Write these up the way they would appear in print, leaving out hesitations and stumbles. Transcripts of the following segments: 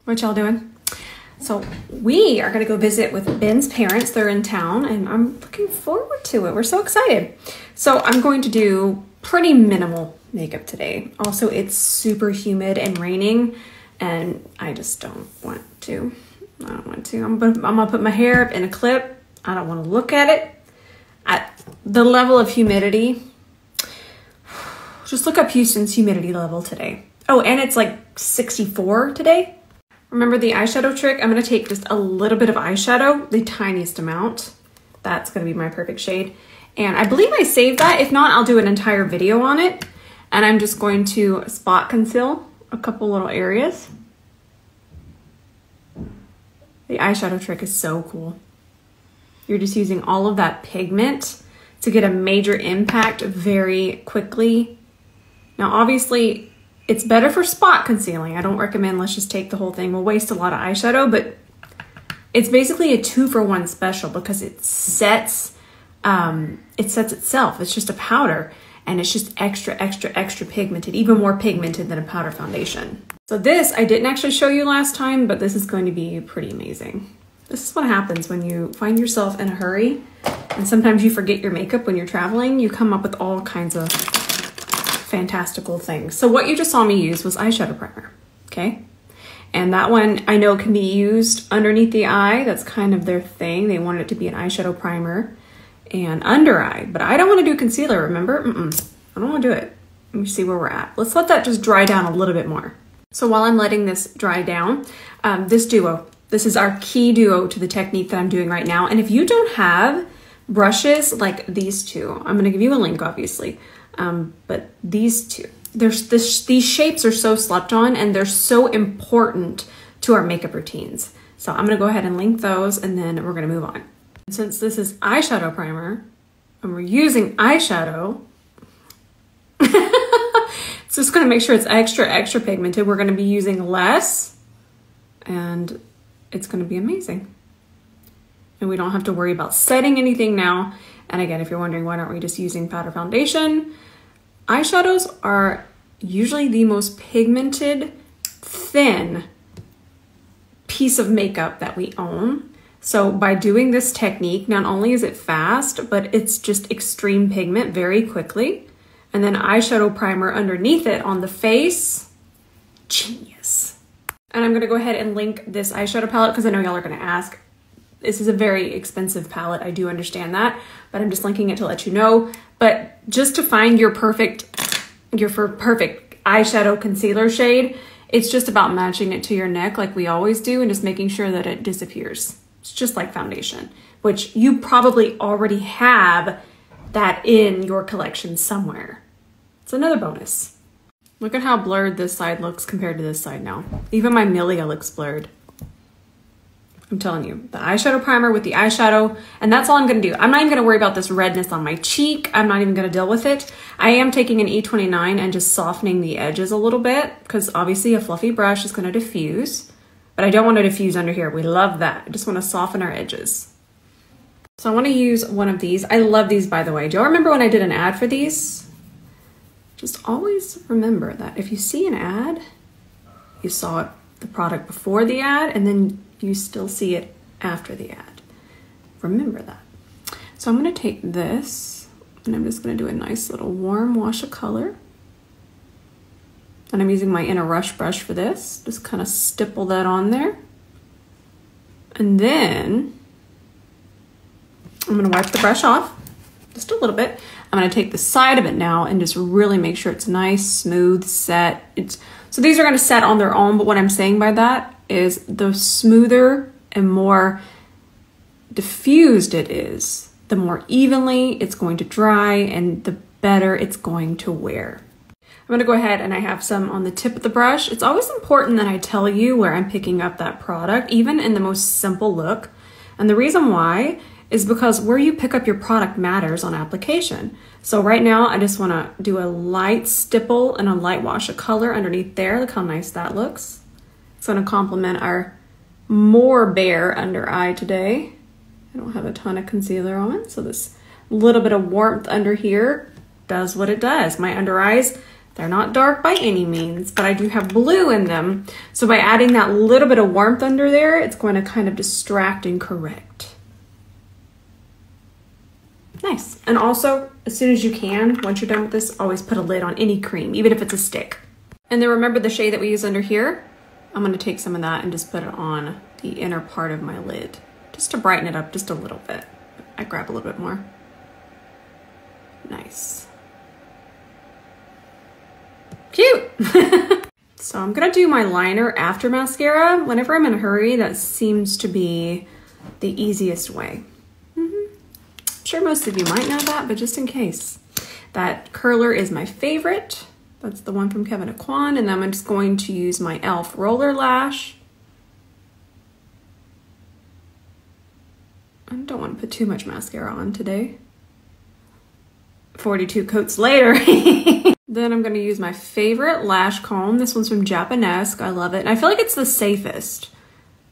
What y'all doing? So we are gonna go visit with Ben's parents. They're in town and I'm looking forward to it. We're so excited. So I'm going to do pretty minimal makeup today. Also, it's super humid and raining and I just don't want to. I don't want to. I'm gonna put my hair up in a clip. I don't want to look at it. At the level of humidity, just look up Houston's humidity level today. Oh, and it's like 64 today. Remember the eyeshadow trick? I'm gonna take just a little bit of eyeshadow, the tiniest amount. That's gonna be my perfect shade. And I believe I saved that. If not, I'll do an entire video on it. And I'm just going to spot conceal a couple little areas. The eyeshadow trick is so cool. You're just using all of that pigment to get a major impact very quickly. Now, obviously, it's better for spot concealing. I don't recommend let's just take the whole thing. We'll waste a lot of eyeshadow, but it's basically a 2-for-1 special because it sets itself. It's just a powder and it's just extra pigmented, even more pigmented than a powder foundation. So this, I didn't actually show you last time, but this is going to be pretty amazing. This is what happens when you find yourself in a hurry and sometimes you forget your makeup when you're traveling. You come up with all kinds of fantastical things. So what you just saw me use was eyeshadow primer, okay? And that one I know can be used underneath the eye. That's kind of their thing. They want it to be an eyeshadow primer and under eye, but I don't want to do concealer, remember? I don't want to do it. Let me see where we're at. Let's let that just dry down a little bit more. So while I'm letting this dry down, this is our key duo to the technique that I'm doing right now. And if you don't have brushes like these two, I'm going to give you a link, obviously. But these two, these shapes are so slept on and they're so important to our makeup routines. So I'm going to go ahead and link those and then we're going to move on. Since this is eyeshadow primer and we're using eyeshadow, it's just going to make sure it's extra pigmented. We're going to be using less and it's going to be amazing. And we don't have to worry about setting anything now. And again, if you're wondering why aren't we just using powder foundation, eyeshadows are usually the most pigmented, thin piece of makeup that we own. So by doing this technique, not only is it fast, but it's just extreme pigment very quickly. And then eyeshadow primer underneath it on the face, genius. And I'm gonna go ahead and link this eyeshadow palette because I know y'all are gonna ask. This is a very expensive palette, I do understand that, but I'm just linking it to let you know. But just to find your perfect eyeshadow concealer shade, it's just about matching it to your neck like we always do and just making sure that it disappears. It's just like foundation, which you probably already have that in your collection somewhere. It's another bonus. Look at how blurred this side looks compared to this side now. Even my milia looks blurred. I'm telling you, the eyeshadow primer with the eyeshadow, and that's all I'm gonna do. I'm not even gonna worry about this redness on my cheek. I'm not even gonna deal with it. I am taking an E29 and just softening the edges a little bit because obviously a fluffy brush is gonna diffuse, but I don't want to diffuse under here. We love that. I just wanna soften our edges. So I wanna use one of these. I love these, by the way. Do y'all remember when I did an ad for these? Just always remember that if you see an ad, you saw the product before the ad, and then you still see it after the ad. Remember that. So I'm gonna take this and I'm just gonna do a nice little warm wash of color. And I'm using my inner rush brush for this. Just kind of stipple that on there. And then I'm gonna wipe the brush off just a little bit. I'm gonna take the side of it now and just really make sure it's nice, smooth, set. So these are gonna set on their own, but what I'm saying by that is the smoother and more diffused it is, the more evenly it's going to dry and the better it's going to wear. I'm gonna go ahead and I have some on the tip of the brush. It's always important that I tell you where I'm picking up that product, even in the most simple look. And the reason why is because where you pick up your product matters on application. So right now I just wanna do a light stipple and a light wash of color underneath there. Look how nice that looks. It's gonna complement our more bare under eye today. I don't have a ton of concealer on, so this little bit of warmth under here does what it does. My under eyes They're not dark by any means, but I do have blue in them. So by adding that little bit of warmth under there, it's going to kind of distract and correct. Nice. And also, as soon as you can, once you're done with this, always put a lid on any cream, even if it's a stick. And then remember the shade that we use under here? I'm going to take some of that and just put it on the inner part of my lid, just to brighten it up just a little bit. I grab a little bit more. Nice. Cute. So I'm gonna do my liner after mascara. Whenever I'm in a hurry, that seems to be the easiest way. I'm sure most of you might know that, but just in case. That curler is my favorite. That's the one from Kevin Aquan, and then I'm just going to use my e.l.f. roller lash. I don't want to put too much mascara on today. 42 coats later. Then I'm going to use my favorite lash comb. This one's from Japanesque. I love it. And I feel like it's the safest.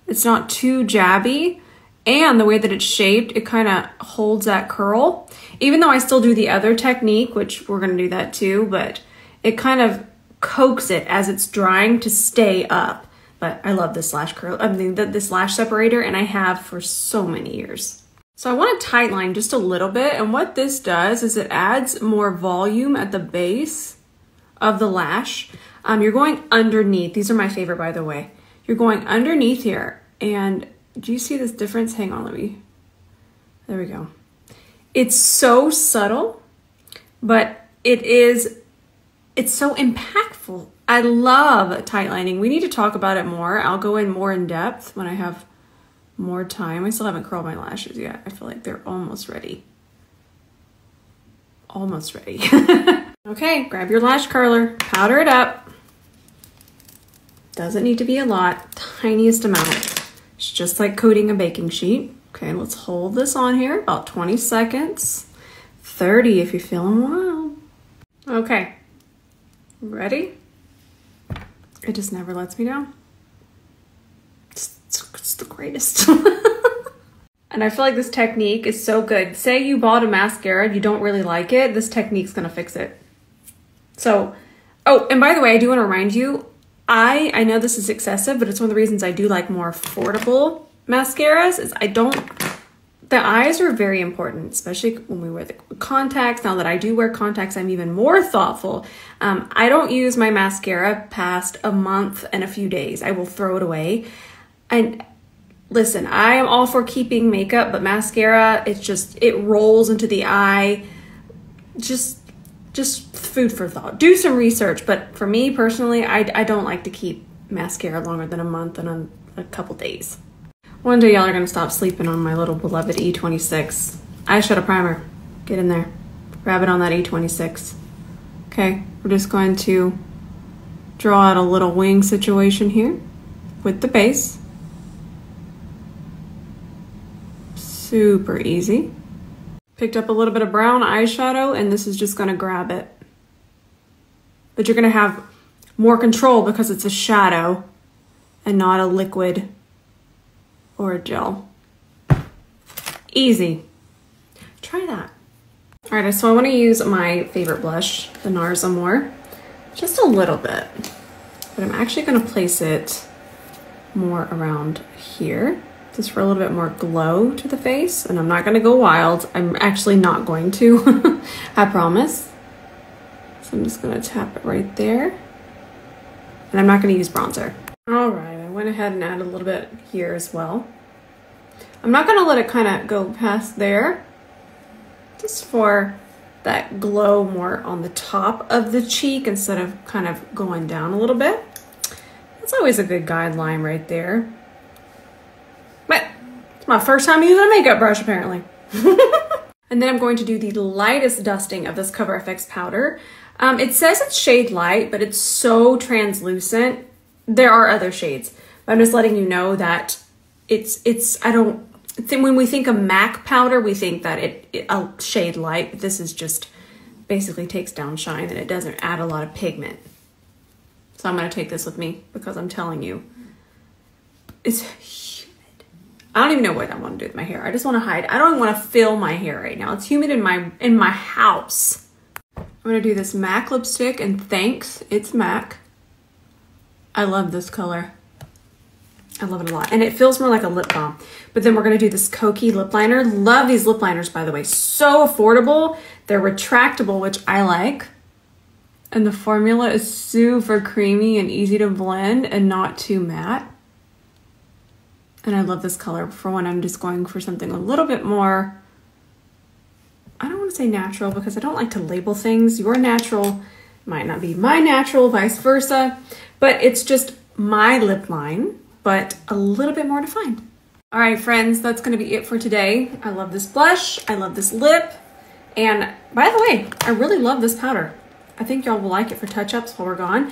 It's not too jabby. And the way that it's shaped, it kind of holds that curl. Even though I still do the other technique, which we're going to do that too, but it kind of coaxes it as it's drying to stay up. But I love this lash curl, this lash separator, and I have for so many years. So I want to tight line just a little bit, and what this does is it adds more volume at the base of the lash. You're going underneath. These are my favorite, by the way. You're going underneath here, and do you see this difference? Hang on, there we go. It's so subtle, but it's so impactful. I love tight lining. We need to talk about it more. I'll go in more in depth when I have more time. I still haven't curled my lashes yet. I feel like they're almost ready. Almost ready. Okay, grab your lash curler, powder it up. Doesn't need to be a lot, tiniest amount. It's just like coating a baking sheet. Okay, let's hold this on here about 20 seconds. 30 if you're feeling wild. Okay, ready? It just never lets me down. It's the greatest. And I feel like this technique is so good. Say you bought a mascara, you don't really like it, this technique's gonna fix it. So, oh, and by the way, I do wanna remind you, I know this is excessive, but it's one of the reasons I do like more affordable mascaras is the eyes are very important, especially when we wear the contacts. Now that I do wear contacts, I'm even more thoughtful. I don't use my mascara past a month and a few days. I will throw it away. And listen, I am all for keeping makeup, but mascara, it rolls into the eye. Just food for thought. Do some research, but for me personally, I don't like to keep mascara longer than a month and a couple days. One day y'all are gonna stop sleeping on my little beloved E26 eyeshadow primer. Get in there, grab it on that E26. Okay, we're just going to draw out a little wing situation here with the base. Super easy. Picked up a little bit of brown eyeshadow, and this is just gonna grab it. But you're gonna have more control because it's a shadow and not a liquid or a gel. Easy. Try that. All right, so I want to use my favorite blush, the NARS Amore, just a little bit. But I'm actually going to place it more around here, just for a little bit more glow to the face. And I'm not going to go wild. I'm actually not going to, I promise. So I'm just going to tap it right there. And I'm not going to use bronzer. All right, I went ahead and added a little bit here as well. I'm not gonna let it kind of go past there, just for that glow more on the top of the cheek instead of kind of going down a little bit. That's always a good guideline right there. But it's my first time using a makeup brush apparently. And then I'm going to do the lightest dusting of this Cover FX powder. It says it's shade light, but it's so translucent. There are other shades, but I'm just letting you know that when we think of MAC powder, we think that a shade light, but this is just basically takes down shine and it doesn't add a lot of pigment. So I'm gonna take this with me because I'm telling you, it's humid. I don't even know what I want to do with my hair. I just want to hide. I don't even want to fill my hair right now. It's humid in my house. I'm gonna do this MAC lipstick, and thanks, it's MAC. I love this color. I love it a lot. And it feels more like a lip balm. But then we're gonna do this Kokie lip liner. Love these lip liners, by the way. So affordable. They're retractable, which I like. And the formula is super creamy and easy to blend and not too matte. And I love this color for when I'm just going for something a little bit more, I don't want to say natural because I don't like to label things. Your natural might not be my natural, vice versa. But it's just my lip line, but a little bit more defined. All right, friends, that's gonna be it for today. I love this blush, I love this lip, and by the way, I really love this powder. I think y'all will like it for touch-ups while we're gone.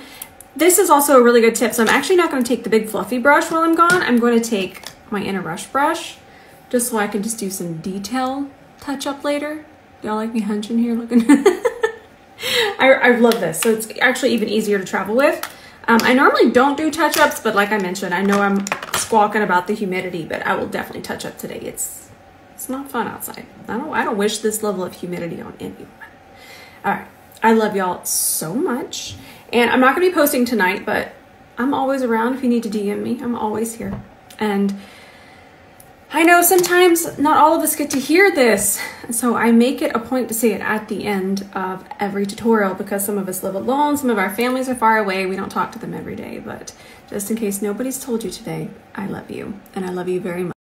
This is also a really good tip, so I'm actually not gonna take the big fluffy brush while I'm gone. I'm gonna take my Inner Rush brush, just so I can just do some detail touch-up later. Y'all like me hunching here looking? I love this, so it's actually even easier to travel with. I normally don't do touch-ups, but like I mentioned, I know I'm squawking about the humidity, but I will definitely touch up today. It's not fun outside. I don't wish this level of humidity on anyone. All right, I love y'all so much. And I'm not gonna be posting tonight, but I'm always around if you need to DM me. I'm always here. And I know sometimes not all of us get to hear this, so I make it a point to say it at the end of every tutorial because some of us live alone, some of our families are far away, we don't talk to them every day, but just in case nobody's told you today, I love you, and I love you very much.